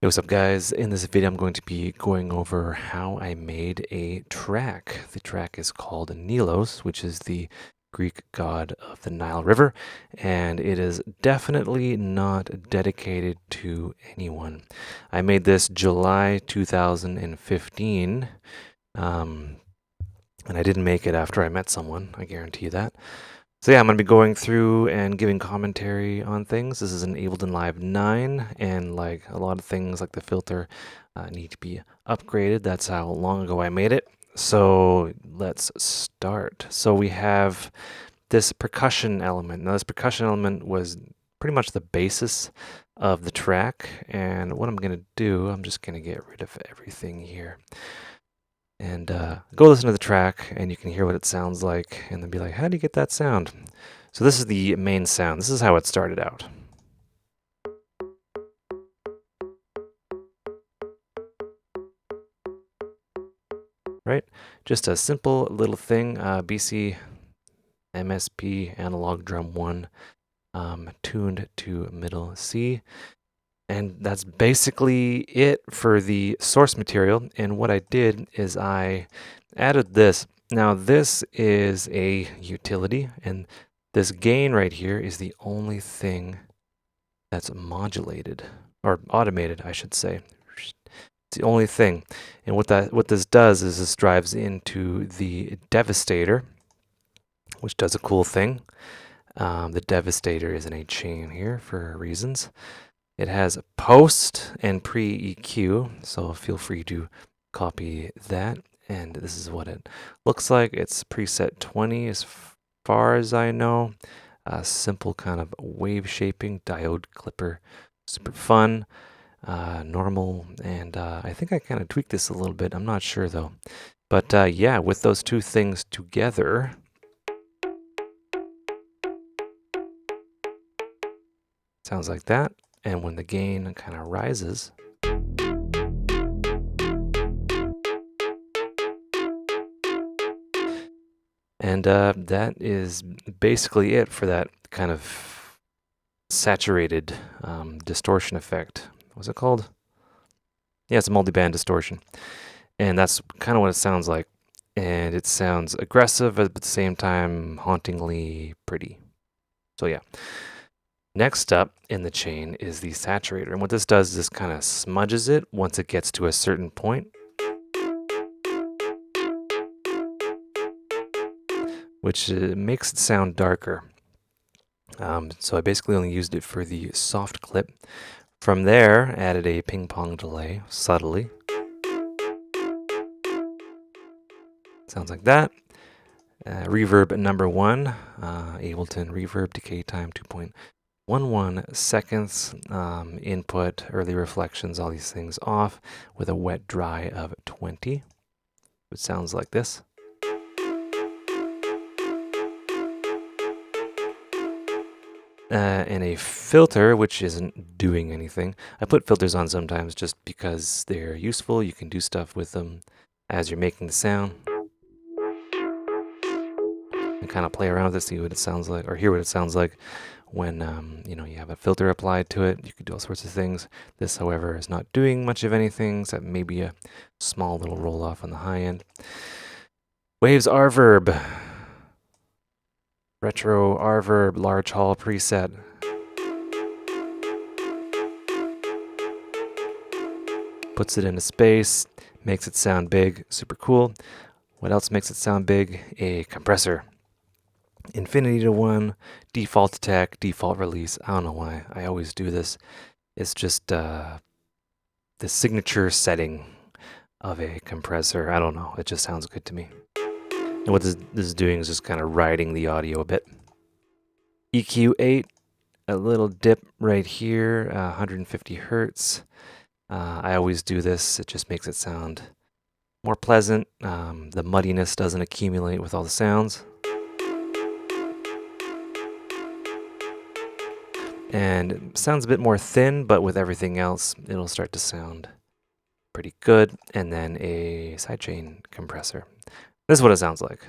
Hey, what's up guys? In this video I'm going to be going over how I made a track. The track is called Neilos, which is the Greek god of the Nile River, and it is definitely not dedicated to anyone. I made this July 2015, and I didn't make it after I met someone, I guarantee you that. So yeah, I'm going to be going through and giving commentary on things. This is an Ableton Live 9, and like a lot of things like the filter need to be upgraded. That's how long ago I made it. So let's start. So we have this percussion element. Now this percussion element was pretty much the basis of the track, and what I'm going to do, I'm just going to get rid of everything here. And go listen to the track, and you can hear what it sounds like, and then be like, how do you get that sound? So this is the main sound. This is how it started out. Right? Just a simple little thing, BC MSP analog drum 1, tuned to middle C. And that's basically it for the source material. And what I did is I added this. Now this is a utility, and this gain right here is the only thing that's modulated, or automated, I should say. It's the only thing. And what this does is this drives into the Devastator, which does a cool thing. The Devastator is in a chain here for reasons. It has post and pre-EQ, so feel free to copy that. And this is what it looks like. It's preset 20 as far as I know. Simple kind of wave shaping, diode clipper, super fun, normal. And I think I kind of tweaked this a little bit. I'm not sure though. But yeah, with those two things together, sounds like that. And when the gain kind of rises, and that is basically it for that kind of saturated distortion effect. What's it called? Yeah, it's a multiband distortion. And that's kind of what it sounds like. And it sounds aggressive, but at the same time hauntingly pretty. So yeah. Next up in the chain is the saturator. And what this does is this kind of smudges it once it gets to a certain point, which makes it sound darker. So I basically only used it for the soft clip. From there, added a ping pong delay subtly. Sounds like that. Reverb number 1, Ableton reverb decay time 2.11 seconds, input, early reflections, all these things off with a wet dry of 20. It sounds like this. And a filter, which isn't doing anything. I put filters on sometimes just because they're useful. You can do stuff with them as you're making the sound. And kind of play around with it, see what it sounds like, or hear what it sounds like when you have a filter applied to it. You can do all sorts of things. This, however, is not doing much of anything, except maybe a small little roll off on the high end. Waves R-Verb. Retro R-Verb large hall preset. Puts it into space, makes it sound big, super cool. What else makes it sound big? A compressor. Infinity to 1, default attack, default release. I don't know why. I always do this. It's just the signature setting of a compressor. I don't know. It just sounds good to me. And what this is doing is just kind of riding the audio a bit. EQ 8, a little dip right here, 150 hertz. I always do this. It just makes it sound more pleasant. The muddiness doesn't accumulate with all the sounds. And it sounds a bit more thin, but with everything else, it'll start to sound pretty good. And then a sidechain compressor. This is what it sounds like.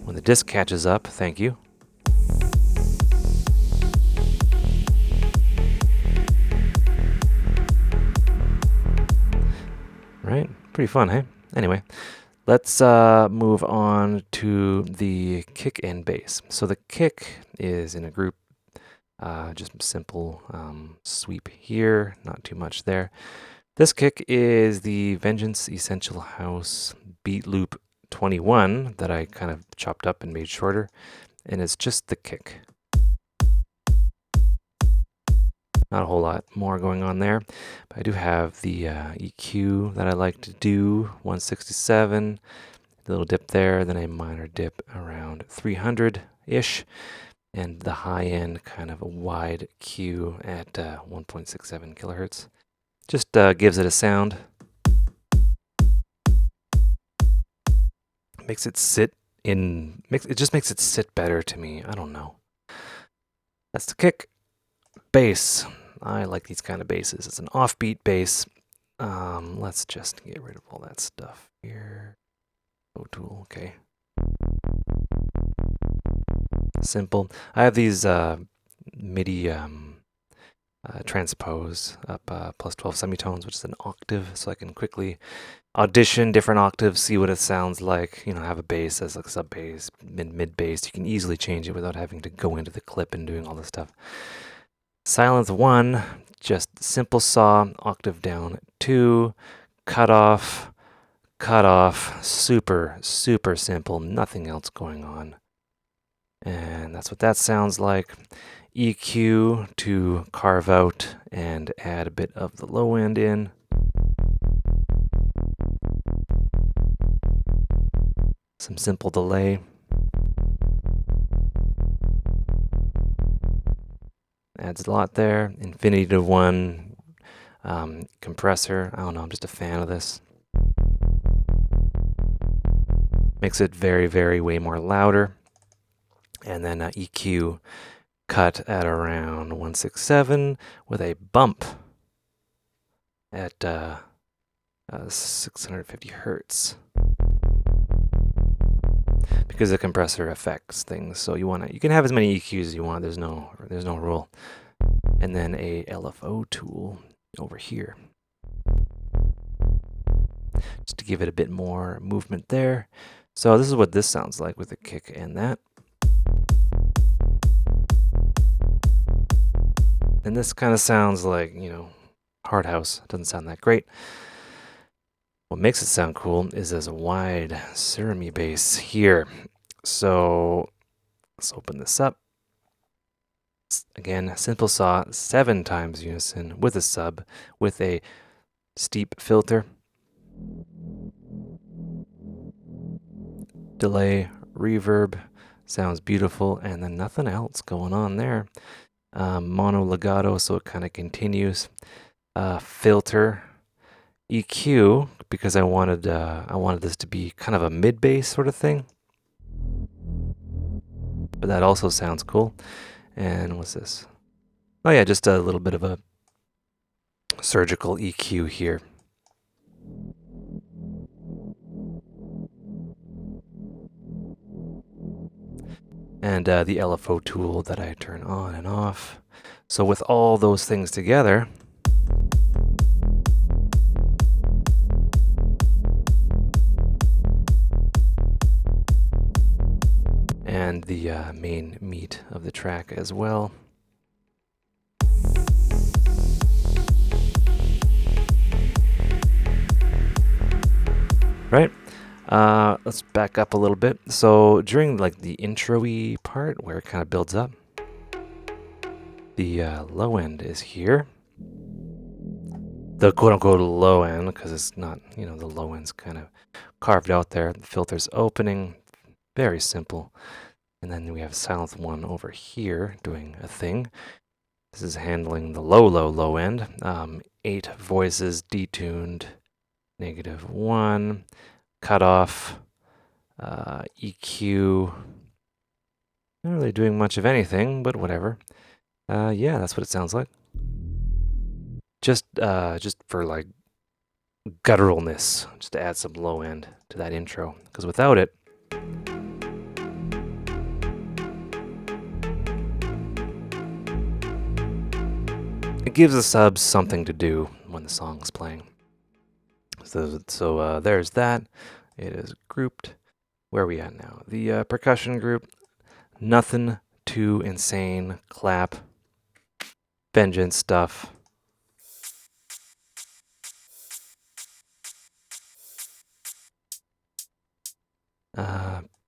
When the disc catches up, thank you. Pretty fun, hey? Anyway, let's move on to the kick and bass. So the kick is in a group, just simple sweep here, not too much there. This kick is the Vengeance Essential House Beat Loop 21 that I kind of chopped up and made shorter, and it's just the kick. Not a whole lot more going on there, but I do have the EQ that I like to do, 167, a little dip there, then a minor dip around 300-ish, and the high end kind of a wide Q at 1.67 kilohertz. Just gives it a sound. Makes it sit in, it just makes it sit better to me. I don't know. That's the kick. Bass. I like these kind of basses. It's an offbeat bass. Let's just get rid of all that stuff here. Oh, tool, okay. Simple. I have these MIDI transpose up plus 12 semitones, which is an octave, so I can quickly audition different octaves, see what it sounds like. You know, have a bass as like sub bass, mid bass. You can easily change it without having to go into the clip and doing all this stuff. Silence 1, just simple saw, octave down 2, cut off, super simple, nothing else going on. And that's what that sounds like. EQ to carve out and add a bit of the low end in. Some simple delay. Adds a lot there. Infinity to 1 compressor. I don't know, I'm just a fan of this. Makes it very, way more louder. And then EQ cut at around 167 with a bump at 650 hertz. Because the compressor affects things, so you can have as many EQs as you want. There's no rule. And then a LFO tool over here, just to give it a bit more movement there. So this is what this sounds like with the kick and that. And this kind of sounds like, you know, hard house. It doesn't sound that great. What makes it sound cool is there's a wide Surimi bass here. So let's open this up. Again, simple saw, 7 times unison with a sub, with a steep filter. Delay, reverb, sounds beautiful, and then nothing else going on there. Mono legato, so it kind of continues. Filter, EQ, because I wanted this to be kind of a mid bass sort of thing, but that also sounds cool. And what's this? Oh yeah, just a little bit of a surgical EQ here. And the LFO tool that I turn on and off. So with all those things together, and the main meat of the track as well. Right? Let's back up a little bit. So during like the intro-y part where it kind of builds up, the low end is here. The quote-unquote low end, because it's not, you know, the low end's kind of carved out there. The filter's opening, very simple. And then we have Silence 1 over here doing a thing. This is handling the low end. 8 voices detuned, -1, cut off, EQ. Not really doing much of anything, but whatever. Yeah, that's what it sounds like. Just for like gutturalness, just to add some low end to that intro, because without it, it gives the subs something to do when the song's playing. So there's that. It is grouped. Where are we at now? The percussion group. Nothing too insane. Clap. Vengeance stuff.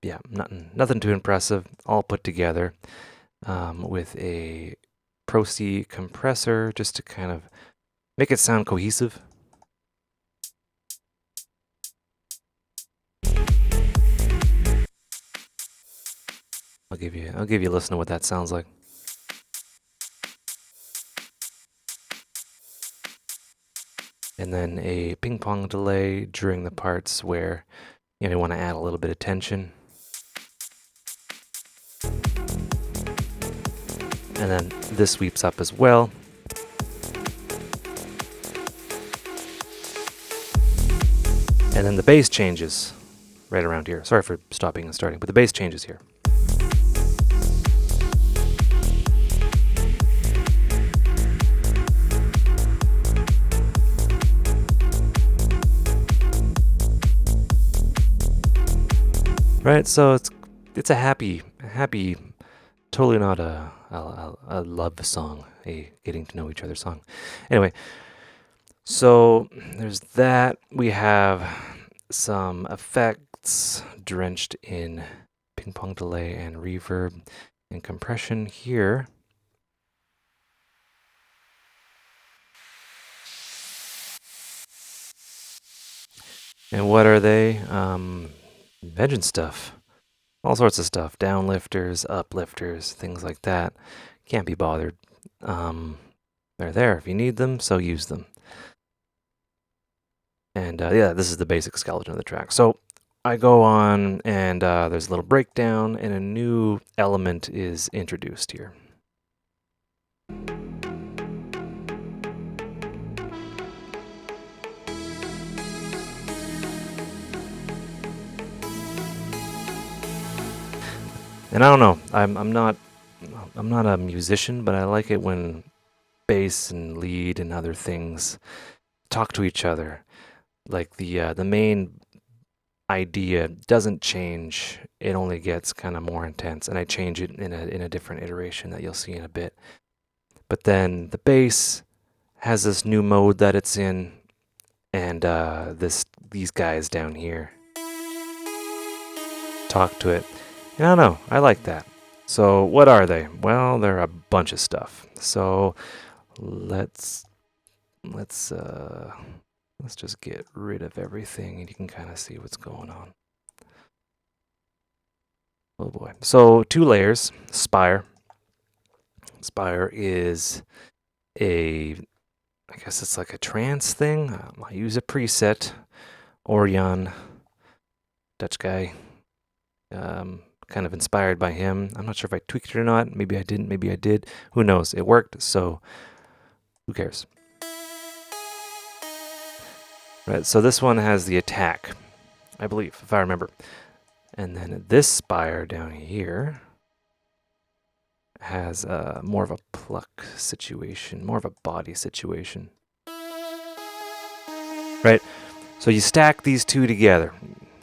Yeah, nothing too impressive. All put together with a Pro C compressor just to kind of make it sound cohesive. I'll give you a listen to what that sounds like. And then a ping pong delay during the parts where you want to add a little bit of tension. And then this sweeps up as well. And then the bass changes right around here. Sorry for stopping and starting, but the bass changes here. Right, so it's a happy, totally not a love song, a getting to know each other song. Anyway, so there's that. We have some effects drenched in ping pong delay and reverb and compression here. And what are they? Vengeance stuff. All sorts of stuff. Downlifters, uplifters, things like that. Can't be bothered. They're there if you need them, so use them. And yeah, this is the basic skeleton of the track. So I go on, and there's a little breakdown, and a new element is introduced here. And I don't know, I'm not a musician, but I like it when bass and lead and other things talk to each other. Like the main idea doesn't change; it only gets kind of more intense, and I change it in a different iteration that you'll see in a bit. But then the bass has this new mode that it's in, and these guys down here talk to it. And I don't know, I like that. So what are they? Well, they're a bunch of stuff. So let's just get rid of everything, and you can kind of see what's going on. Oh boy. So 2 layers, Spire. Spire is I guess it's like a trance thing. I use a preset, Orion, Dutch guy, kind of inspired by him. I'm not sure if I tweaked it or not. Maybe I didn't, maybe I did. Who knows? It worked, so who cares? Right, so this one has the attack, I believe, if I remember. And then this Spire down here has more of a pluck situation, more of a body situation. Right, so you stack these two together.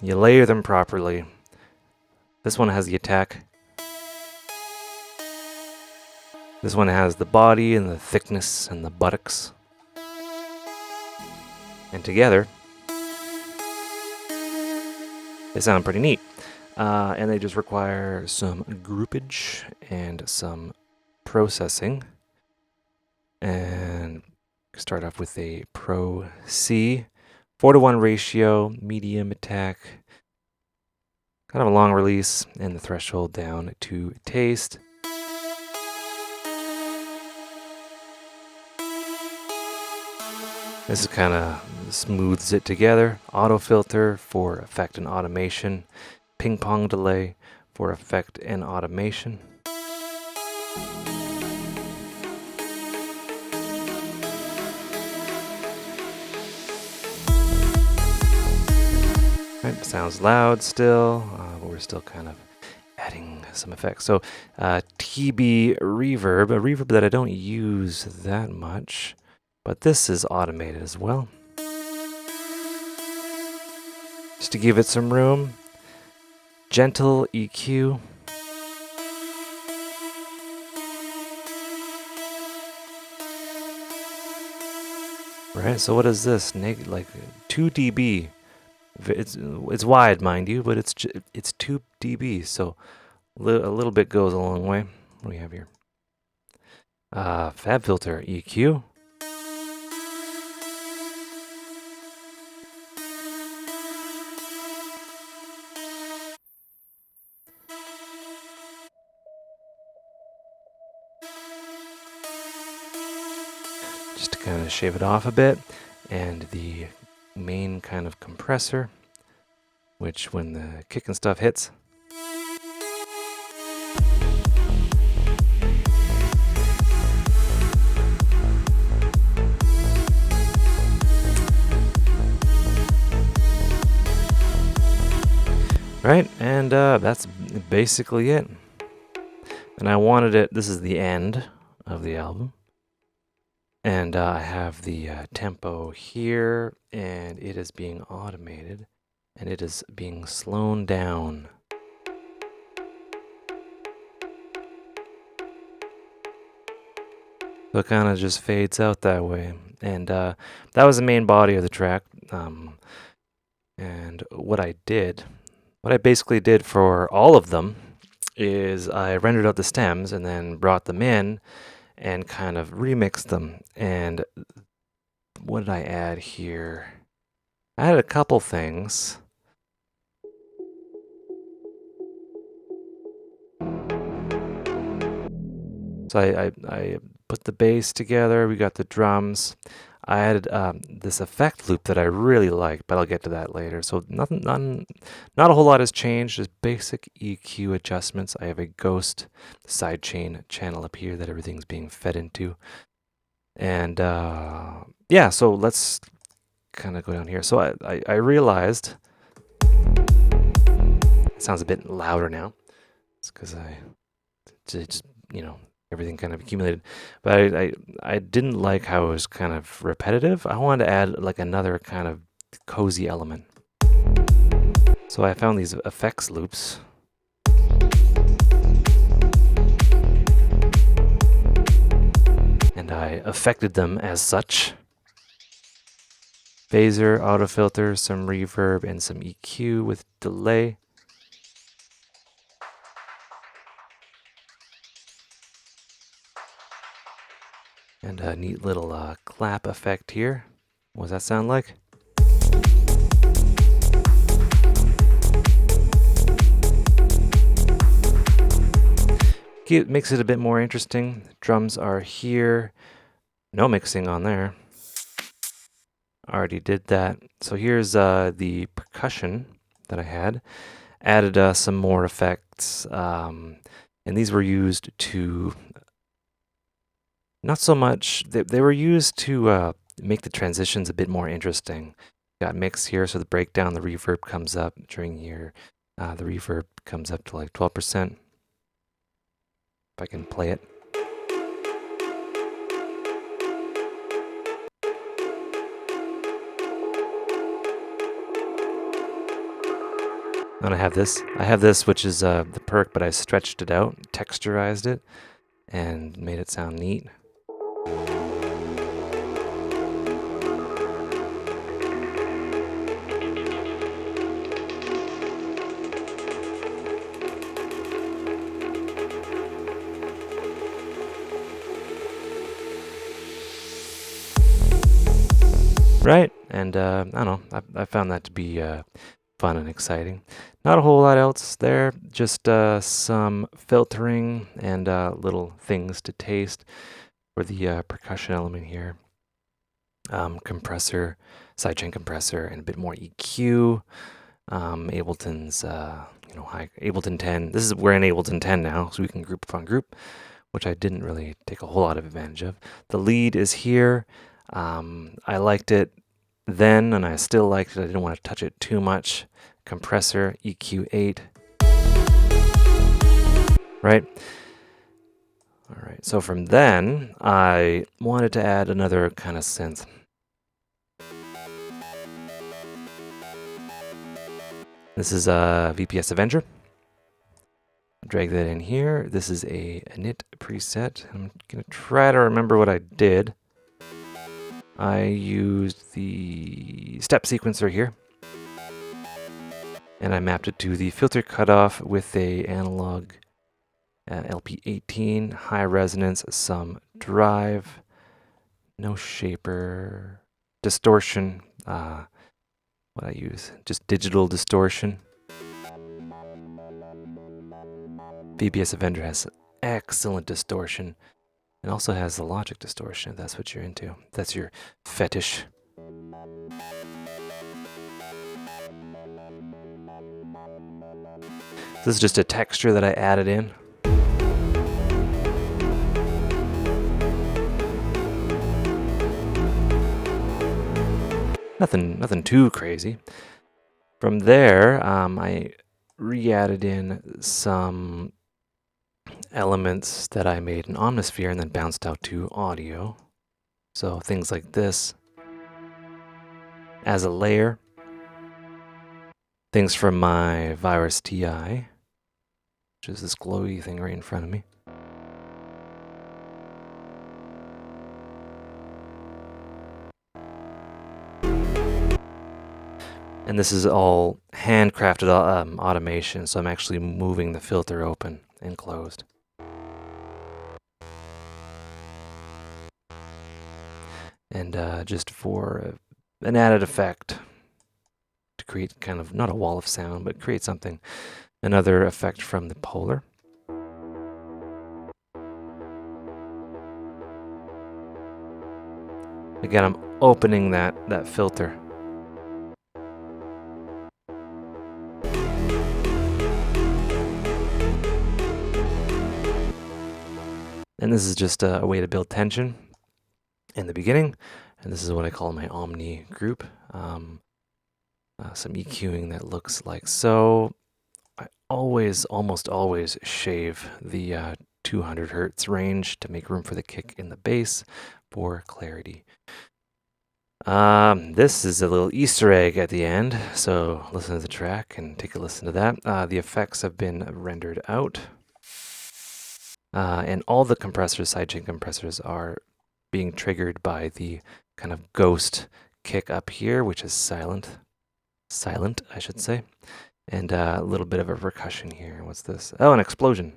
You layer them properly. This one has the attack. This one has the body and the thickness and the buttocks. And together, they sound pretty neat. And they just require some groupage and some processing. And start off with a Pro C, 4:1 ratio, medium attack, kind of a long release, and the threshold down to taste. This is kind of smooths it together. Auto filter for effect and automation. Ping pong delay for effect and automation. Right, sounds loud still, but we're still kind of adding some effects. So TB reverb, a reverb that I don't use that much, but this is automated as well. just to give it some room. Gentle EQ. Right, so what is this? Like 2 dB. It's wide, mind you, but it's 2 dB, so a little bit goes a long way. What do we have here? Fab filter EQ. Just to kind of shave it off a bit, and the main kind of compressor, which when the kick and stuff hits, right, and that's basically it. And I wanted it, this is the end of the album. And I have the tempo here, and it is being automated, and it is being slowed down. So it kind of just fades out that way. And that was the main body of the track. And what I basically did for all of them is I rendered out the stems and then brought them in and kind of remixed them. And what did I add here? I added a couple things. So I put the bass together, we got the drums. I added this effect loop that I really like, but I'll get to that later. So not a whole lot has changed, just basic EQ adjustments. I have a ghost sidechain channel up here that everything's being fed into. And yeah, so let's kind of go down here. So I realized, it sounds a bit louder now. It's because I just, you know, everything kind of accumulated, but I didn't like how it was kind of repetitive. I wanted to add like another kind of cozy element. So I found these effects loops. And I affected them as such. Phaser, auto filter, some reverb, and some EQ with delay. And a neat little clap effect here. What does that sound like? It makes it a bit more interesting. Drums are here. No mixing on there. Already did that. So here's the percussion that I had. Added some more effects. And these were used to... Not so much, they were used to make the transitions a bit more interesting. Got mix here, so the breakdown, the reverb comes up during here. The reverb comes up to like 12%. If I can play it. And I have this, which is the perk, but I stretched it out, texturized it, and made it sound neat. Right, and I don't know, I found that to be fun and exciting. Not a whole lot else there, just some filtering and little things to taste for the percussion element here. Compressor, sidechain compressor, and a bit more EQ. Ableton's, Ableton 10. This is, we're in Ableton 10 now, so we can group upon group, which I didn't really take a whole lot of advantage of. The lead is here. I liked it then, and I still liked it. I didn't want to touch it too much. Compressor, EQ 8. Right? All right, so from then, I wanted to add another kind of synth. This is a VPS Avenger. Drag that in here. This is a init preset. I'm going to try to remember what I did. I used the step sequencer here. And I mapped it to the filter cutoff with a analog LP18, high resonance, some drive, no shaper, distortion. What I use, just digital distortion. VPS Avenger has excellent distortion and also has the logic distortion if that's what you're into. That's your fetish. This is just a texture that I added in. Nothing too crazy. From there, I re-added in some elements that I made in Omnisphere and then bounced out to audio. So things like this as a layer. Things from my Virus TI, which is this glowy thing right in front of me. And this is all handcrafted automation, so I'm actually moving the filter open and closed. And just for an added effect, to create kind of, not a wall of sound, but create something, another effect from the polar. Again, I'm opening that filter. And this is just a way to build tension in the beginning. And this is what I call my Omni group. Some EQing that looks like so. I almost always shave the 200 hertz range to make room for the kick in the bass for clarity. This is a little Easter egg at the end, so listen to the track and take a listen to that. The effects have been rendered out. And all the compressors, sidechain compressors, are being triggered by the kind of ghost kick up here, which is silent, I should say. And a little bit of a percussion here. What's this? Oh, an explosion.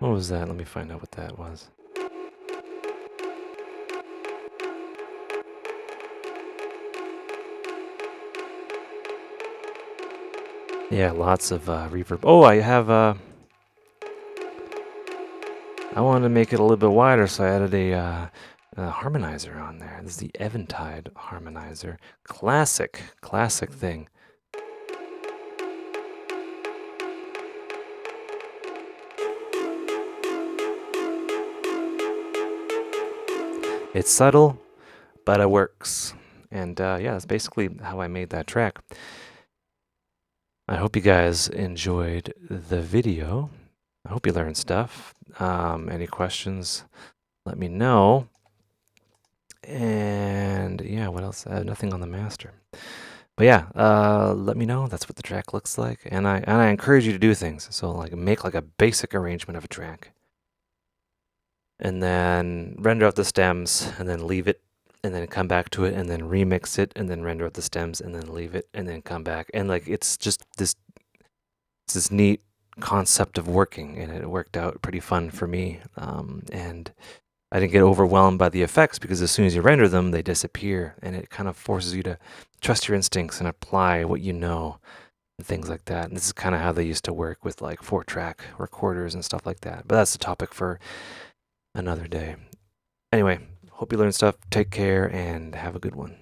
What was that? Let me find out what that was. Yeah, lots of reverb. Oh, I have I wanted to make it a little bit wider, so I added a harmonizer on there. This is the Eventide harmonizer. Classic thing. It's subtle, but it works. And yeah, that's basically how I made that track. I hope you guys enjoyed the video. I hope you learned stuff. Any questions, let me know. And yeah, what else? Nothing on the master. But yeah, let me know. That's what the track looks like. And I encourage you to do things. So like make like a basic arrangement of a track. And then render out the stems and then leave it and then come back to it and then remix it and then render out the stems and then leave it and then come back. And like it's just this neat concept of working, and it worked out pretty fun for me. And I didn't get overwhelmed by the effects because as soon as you render them, they disappear, and it kind of forces you to trust your instincts and apply what you know and things like that. And this is kind of how they used to work with like 4-track recorders and stuff like that. But that's a topic for another day. Anyway, hope you learned stuff. Take care and have a good one.